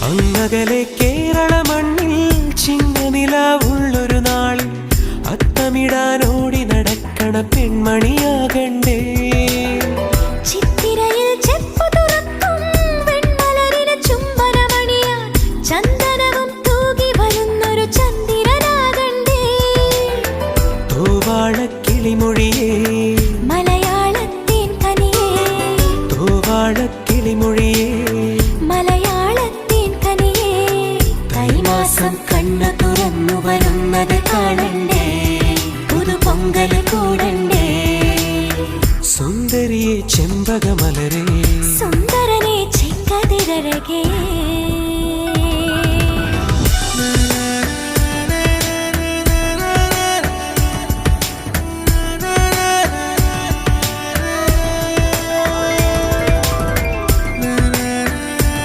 അങ്ങകലെ കേരള മണ്ണിൽ ചിങ്ങനിലാവുള്ളൊരു നാളിൽ അത്തമിടാനോടി നടക്കണ പെൺമണിയാകണ്ടേ. ചിത്തിരയിൽ ചെപ്പു തുറക്കും വെൺമലരിന് ചുംബനമണിയാൻ ചന്ദനവും തൂകി വരുന്നൊരു ചന്ദ്രനാകണ്ടേ. തോവാളക്കിളിമൊഴിയേ മലയാളത്തിൻ കനിയേ, തോവാളക്കിളിമൊഴിയേ മലയാളത്തിൻ കനിയേ. തൈമാസം കണ്ണു തുറന്നു വരുന്നത് കാണണ്ടേ, പുതുപൊങ്കൽ കൂടണ്ടേ. സുന്ദരിയെ ചെമ്പകമലരേ, സുന്ദരനെ ചെങ്കതിരഴകേ.